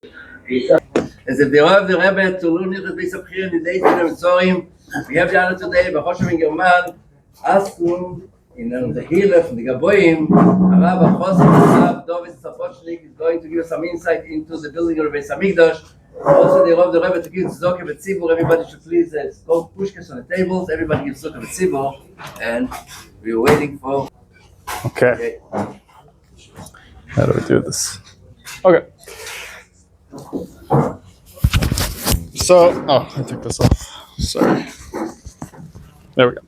As if the Rebbe to learn the base of here in the days of the Zorim, we have the honor today, B'Choshev in German, asking in the Hillah from the Gaboim, Rabbi Choshev David Safotchnik is going to give us some insight into the building of the Beis Hamikdash. Also, the Rebbe to give Tzedakah B'Tzibur. Everybody should please go pushkas on the tables. Everybody gives Tzedakah B'Tzibur, and we're waiting for. Okay. How do we do this? Okay. So, I took this off. Sorry. There we go.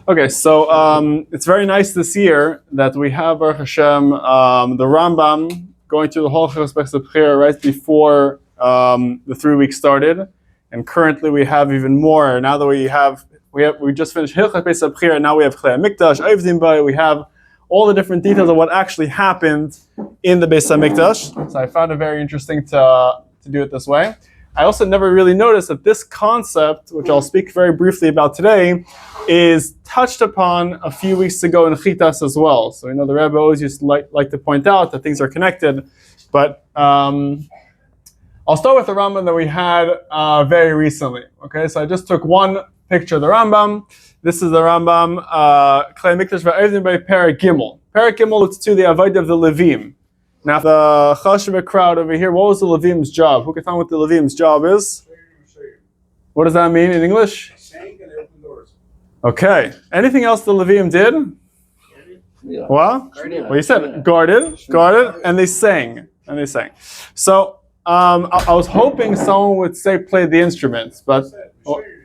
Okay, so it's very nice this year that we have Baruch Hashem, the Rambam going through the whole Halakhos of Abchira right before the 3 weeks started, and currently we have even more. Now that we just finished Halakhos of Abchira, now we have Chlei Mikdash, Oivdim Bay. We have all the different details of what actually happened in the Beis Hamikdash. So I found it very interesting to do it this way. I also never really noticed that this concept, which I'll speak very briefly about today, is touched upon a few weeks ago in Chitas as well. So the Rebbe always used to like to point out that things are connected. But I'll start with the Rambam that we had very recently. Okay, so I just took one picture of the Rambam. This is the Rambam, Klei Mikdash Va'evdim by Perek Gimel. Perek Gimel looks to the Avodah of the Levim. Now, the Chashuva crowd over here, what was the Levim's job? Who can tell me what the Levim's job is? What does that mean in English? Sang and opened doors. Okay. Anything else the Levim did? Yeah. What? Well, you said guarded, and they sang. So, I was hoping someone would say play the instruments, but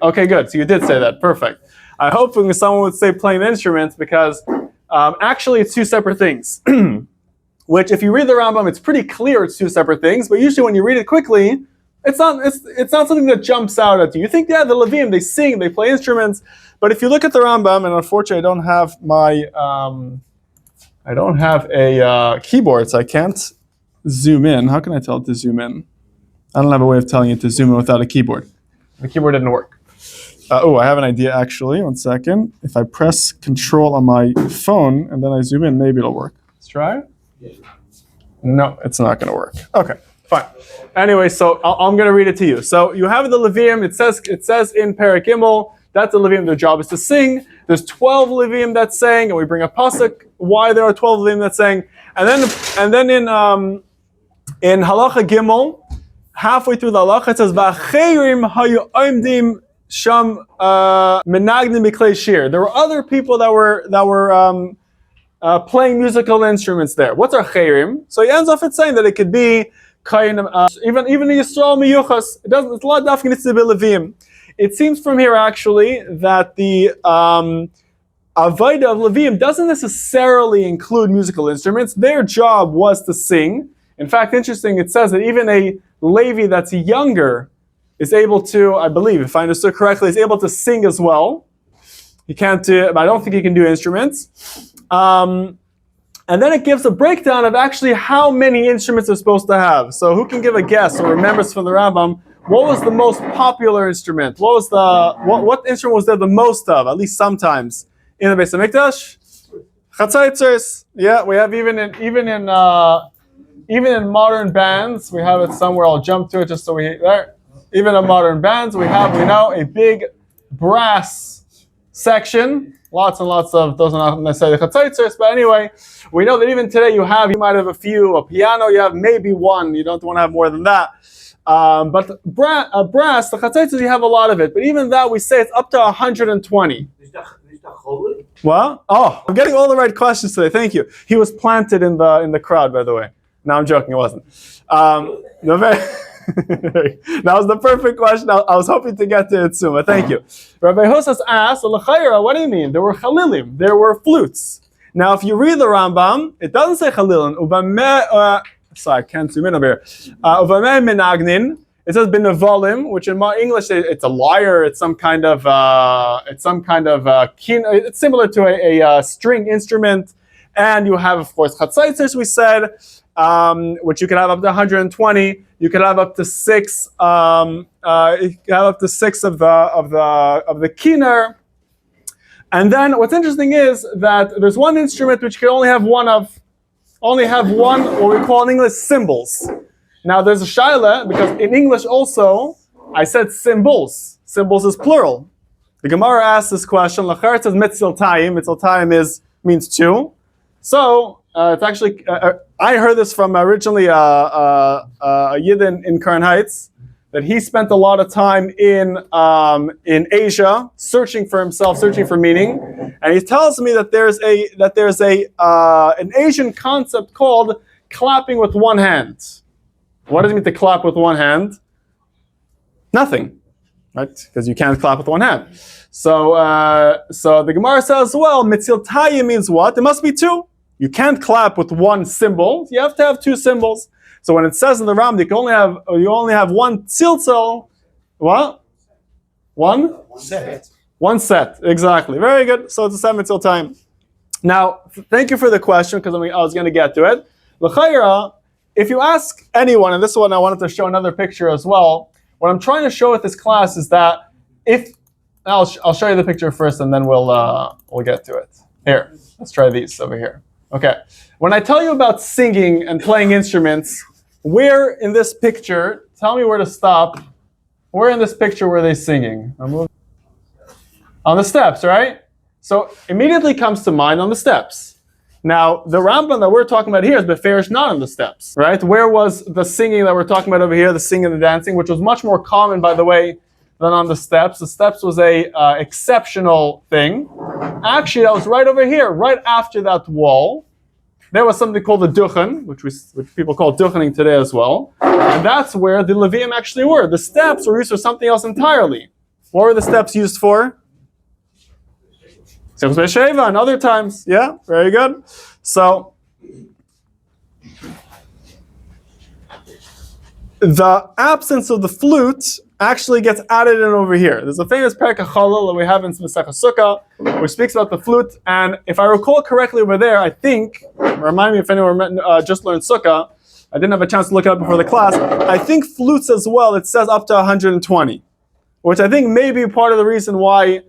okay, good. So you did say that. Perfect. I'm hoping someone would say playing the instruments because actually it's two separate things. Which, if you read the Rambam, it's pretty clear it's two separate things. But usually, when you read it quickly, it's not something that jumps out at you. You think, yeah, the Levim, they sing, they play instruments. But if you look at the Rambam, and unfortunately, I don't have a keyboard, so I can't zoom in. How can I tell it to zoom in? I don't have a way of telling it to zoom in without a keyboard. The keyboard didn't work. I have an idea actually. 1 second. If I press Control on my phone and then I zoom in, maybe it'll work. Let's try it. No, it's not going to work. Okay, fine. Anyway, so I'm going to read it to you. So you have the Levim. It says in Perek Gimel that the Levim, their job is to sing. There's 12 Levim that sang, and we bring a pasuk why there are 12 Levim that sang. And then in Halacha Gimel, halfway through the Halacha, it says V'acherim hayu oimdim sham menagdim b'klei shir. There were other people that were playing musical instruments there. What's our chayrim? So he ends off it saying that it could be kind of even a Yisrael miyuchas. It's a lot of dafkin to be Levim. It seems from here actually that the avodah of Levim doesn't necessarily include musical instruments. Their job was to sing. In fact, interesting. It says that even a Levi that's younger is able to, I believe, if I understood correctly, is able to sing as well. He can't do, but I don't think he can do instruments. And then it gives a breakdown of actually how many instruments they're supposed to have. So who can give a guess or remembers from the Rambam, what was the most popular instrument? What instrument was there the most of, at least sometimes, in the Beis Hamikdash? Chatzaitzers. Yeah, we have even in modern bands, we have it somewhere. I'll jump to it just so there. Even in modern bands, we know a big brass section. Lots and lots of, those are not necessarily chatzaitzers, but anyway, we know that even today you might have a piano, you have maybe one, you don't want to have more than that. But brass, the chatzaitzers, you have a lot of it, but even that we say it's up to 120. What? Oh, I'm getting all the right questions today, thank you. He was planted in the crowd, by the way. No, I'm joking, it wasn't. That was the perfect question. I was hoping to get to it soon, but thank you. Rabbi Hosas asked, what do you mean? There were chalilim, there were flutes. Now, if you read the Rambam, it doesn't say chalilim. Sorry, I can't zoom in over here. Uvameh menagnin. It says benevolim, which in my English it's a lyre. It's some kind of it's similar to a string instrument. And you have, of course, chatzaitzers. We said. Which you can have up to 120. You can have up to 6. You can have up to 6 of the kiner. And then what's interesting is that there's one instrument which can only have one, what we call in English cymbals. Now there's a shaila, because in English also, I said symbols. Symbols is plural. The Gemara asks this question, Lachar says mitziltayim. Mitziltayim means two. So, it's actually, I heard this from originally a Yid in Kern Heights, that he spent a lot of time in Asia, searching for himself, searching for meaning, and he tells me that there's an Asian concept called clapping with one hand. What does it mean to clap with one hand? Nothing, right? Because you can't clap with one hand. So the Gemara says, well, mitziltayim means what? It must be two. You can't clap with one symbol. You have to have two symbols. So when it says in the Ram, you only have one tzilzel. What? One set. One set. Exactly. Very good. So it's a 7 mitziltayim. Now, thank you for the question, because I was going to get to it. L'chayra, if you ask anyone, and this one I wanted to show another picture as well. What I'm trying to show with this class is that I'll show you the picture first, and then we'll get to it. Here, let's try these over here. Okay. When I tell you about singing and playing instruments, where in this picture, tell me where to stop. Where in this picture were they singing? On the steps, right? So immediately comes to mind on the steps. Now, the Rambam that we're talking about here is beferish not on the steps, right? Where was the singing that we're talking about over here, the singing and the dancing, which was much more common, by the way, than on the steps. The steps was a exceptional thing. Actually, that was right over here, right after that wall. There was something called the duchen, which people call duchening today as well. And that's where the Levium actually were. The steps were used for something else entirely. What were the steps used for? Sheva and other times. Yeah, very good. So, the absence of the flute actually gets added in over here. There's a famous Perek HaChalal that we have in Masechah Sukkah, which speaks about the flute. And if I recall correctly over there, I think, remind me if anyone just learned Sukkah, I didn't have a chance to look it up before the class, I think flutes as well, it says up to 120, which I think may be part of the reason why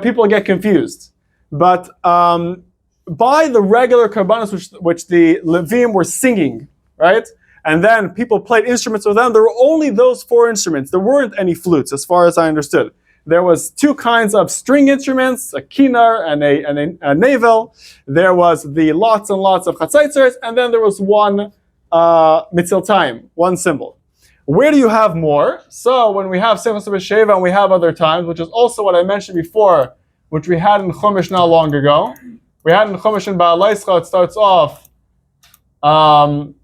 people get confused. But by the regular karbanos which the Levim were singing, right? And then people played instruments with them. There were only those 4 instruments. There weren't any flutes, as far as I understood. There was 2 kinds of string instruments, a kinar and a navel. There was the lots and lots of chatzaitzers, and then there was one mitziltayim, one symbol. Where do you have more? So when we have Simchas B'Sheva and we have other times, which is also what I mentioned before, which we had in Chumash not long ago. We had in Chumash in Ba'alaischa, it starts off, the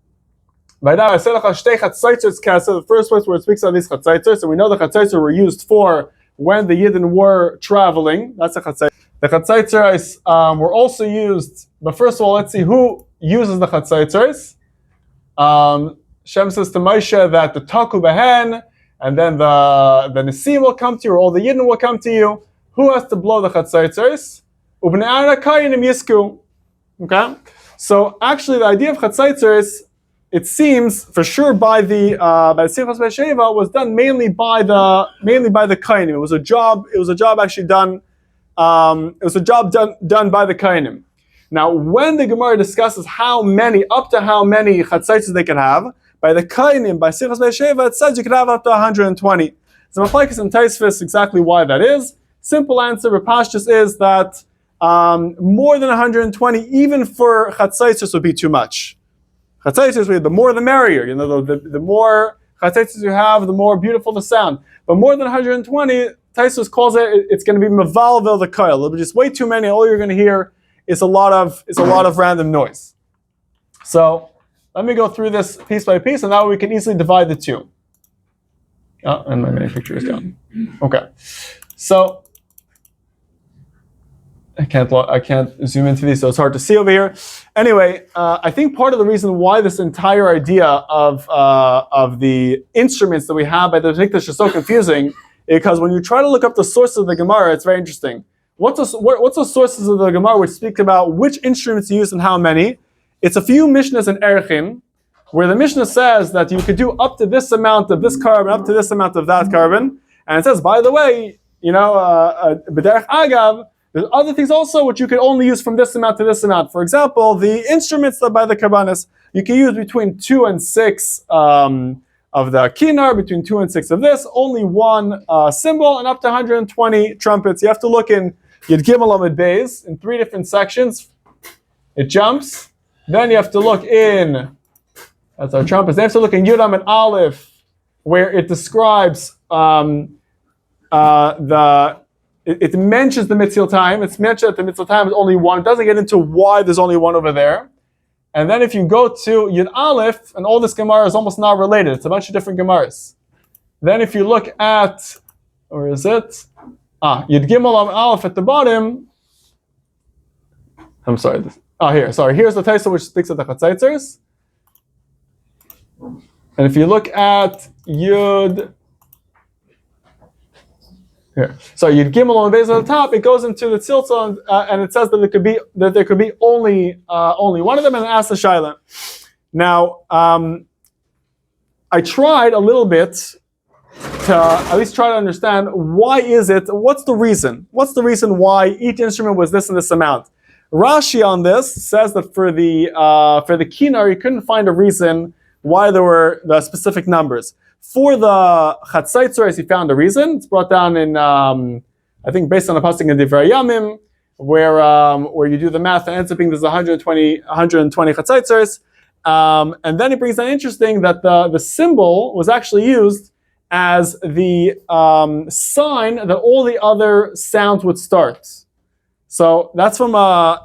first place where it speaks of these chatzaitzers, so we know the chatzaitzers were used for when the Yidden were traveling. That's a chatzaitzers. The chatzaitzers were also used, but first of all, let's see who uses the chatzaitzers. Shem says to Moshe that the taku behen, and then the Nisim will come to you, or all the Yidden will come to you. Who has to blow the chatzaitzers? Ubnei Aaron HaKohanim yisku. Okay? So actually the idea of chatzaitzers, it seems for sure by the Simchas B'Sheva was done mainly by the Kohanim. It was a job actually done. It was a job done by the Kohanim. Now, when the Gemara discusses up to how many chatzaitzes they can have, by the Kohanim, by Simchas B'Sheva, it says you can have up to 120. So Machlekes and Taisvis exactly why that is. Simple answer, Rapashtus, is that more than 120, even for chatzaitzes, would be too much. Chatzaitzes, the more the merrier. The more chatzaitzes you have, the more beautiful the sound. But more than 120, Taisus calls it's going to be mevalvel the koil. It'll be just way too many. All you're going to hear is a lot of random noise. So let me go through this piece by piece, and now we can easily divide the two. Oh, and my main picture is gone. Okay, so I can't zoom into these, so it's hard to see over here. Anyway, I think part of the reason why this entire idea of the instruments that we have by the Tikdash is so confusing is because when you try to look up the sources of the Gemara, it's very interesting. What's the sources of the Gemara which speak about which instruments you use and how many? It's a few Mishnahs and Erechim, where the Mishnah says that you could do up to this amount of this carbon, up to this amount of that carbon, and it says, by the way, B'derech Agav, There's other things also which you could only use from this amount to this amount. For example, the instruments that by the Kabbanis, you can use between 2 and 6 of the kinar, between 2 and 6 of this, only one cymbal, and up to 120 trumpets. You have to look in Yud Gimel Amud Beis in 3 different sections. It jumps. Then you have to look in, that's our trumpets. Then you have to look in Yud Am and Aleph, where it describes it mentions the mitzvah time. It's mentioned that the mitzvah time is only one. It doesn't get into why there's only one over there. And then if you go to Yud Aleph, and all this Gemara is almost not related. It's a bunch of different Gemaras. Then if you look at, where is it? Yud Gimel Am Aleph at the bottom. I'm sorry. Here. Sorry. Here's the Taisa which speaks of the Chatzaitzers. And if you look at Yud... Here. So Yud Gimel on the base at the top, it goes into the Tziltzal, and it says that there could be only one of them, and it asks the Shaila. Now, I tried a little bit to at least try to understand why is it, what's the reason why each instrument was this and this amount. Rashi on this says that for the kinar, you couldn't find a reason why there were the specific numbers. For the Chatzaitzeres, he found a reason. It's brought down in, I think, based on a pasuk in Divrei Yamim, where you do the math and ends up being there's 120 Chatzaitzeres. And then he brings down interesting that the symbol was actually used as the sign that all the other sounds would start. So that's from a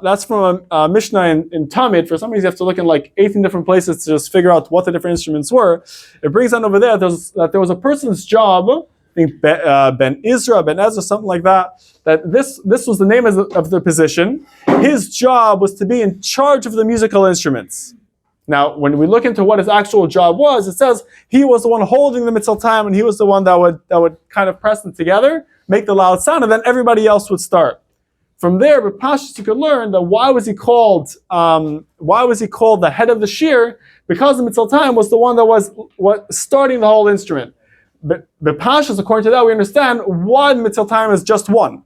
Mishnah in Tamid. For some reason, you have to look in like 18 different places to just figure out what the different instruments were. It brings down over there that there was a person's job, I think Ben Ezra, something like that. That this was the name of the position. His job was to be in charge of the musical instruments. Now, when we look into what his actual job was, it says he was the one holding the mitzvah time, and he was the one that would kind of press them together, make the loud sound, and then everybody else would start. From there, with Pashtus, you could learn that why was he called the head of the shir? Because the mitzvah time was the one that was starting the whole instrument. But Pashtus, according to that, we understand why the mitzvah time is just one.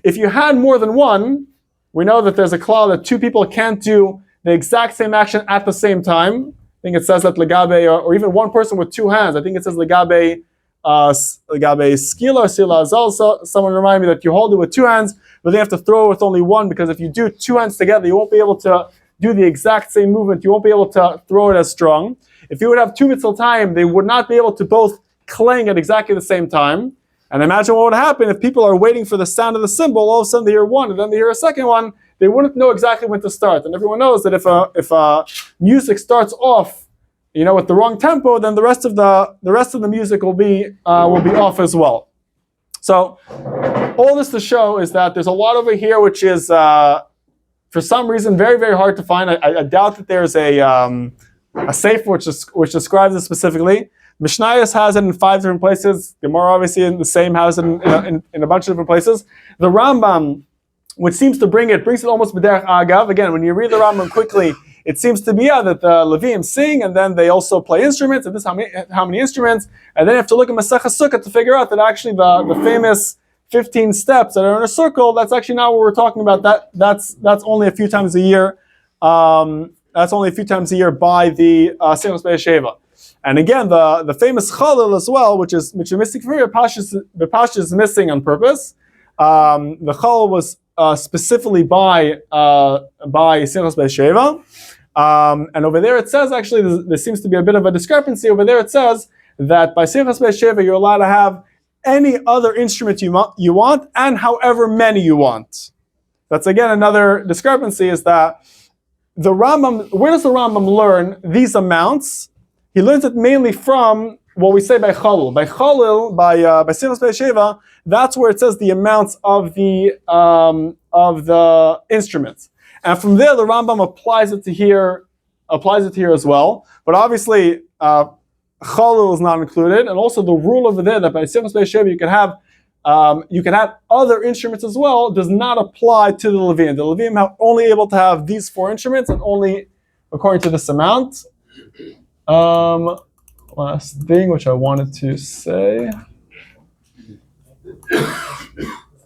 If you had more than one, we know that there's a klal that two people can't do the exact same action at the same time. I think it says that legabe, or even one person with two hands. I think it says legabe skila or sila azal. So someone remind me that you hold it with two hands, but they have to throw it with only one, because if you do two hands together, you won't be able to do the exact same movement. You won't be able to throw it as strong. If you would have two mitzvah time, they would not be able to both clang at exactly the same time. And imagine what would happen if people are waiting for the sound of the cymbal, all of a sudden they hear one, and then they hear a second one, they wouldn't know exactly when to start. And everyone knows that if music starts off, with the wrong tempo, then the rest of the music will be off as well. So all this to show is that there's a lot over here which is for some reason very, very hard to find. I doubt that there's a sefer which describes it specifically. Mishnayos has it in 5 different places. Gemara obviously in the same has it in a bunch of different places. The Rambam, which seems to brings it almost b'derech agav. Again, when you read the Rambam quickly, it seems to be that the Levim sing, and then they also play instruments, and this is how many instruments, and then you have to look at Masechah Sukkah to figure out that actually the famous 15 steps that are in a circle, that's actually not what we're talking about. That's only a few times a year. That's only a few times a year by the Simchas Be'esheva. And again, the famous Chalil as well, which is missing from here, the Pasha is missing on purpose. The Chalil was specifically by Simchas Be'esheva. And over there it says, actually, there seems to be a bit of a discrepancy. Over there it says that by Simchas Be'esheva you're allowed to have any other instrument you want, and however many you want. That's again another discrepancy, is that the Rambam, where does the Rambam learn these amounts? He learns it mainly from what we say by Chalil. By Chalil, by Simchas Be'esheva, that's where it says the amounts of the instruments. And from there, the Rambam applies it to here as well. But obviously, Chalil is not included, and also the rule over there that by Simchas Be'esheva you can have other instruments as well does not apply to the Levim. The Levim are only able to have these 4 instruments, and only according to this amount. Last thing which I wanted to say.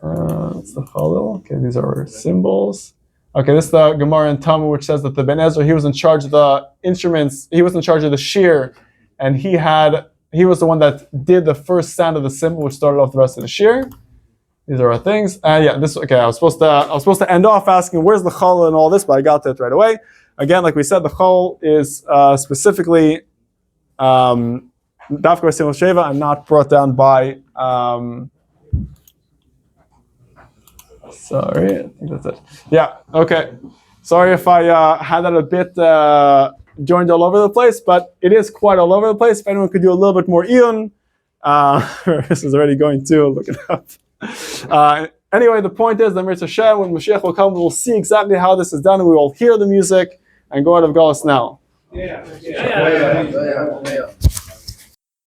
That's the Chalil. Okay, these are our symbols. Okay, this is the Gemara in Talmud, which says that the Ben Ezra, he was in charge of the instruments. He was in charge of the shir, and he was the one that did the first sound of the cymbal, which started off the rest of the shir. These are our things. Yeah, this. Okay, I was supposed to end off asking where's the Chalil and all this, but I got to it right away. Again, like we said, the Chalil is specifically Dafka Simul Sheva and not brought down by. Sorry, I think that's it. Yeah, okay. Sorry if I had that a bit joined all over the place, but it is quite all over the place. If anyone could do a little bit more Iyun, this is already going to look it up. Anyway, the point is that Mirz Hashem, when Mashiach will come, we'll see exactly how this is done, and we will hear the music and go out of Galus now. Yeah.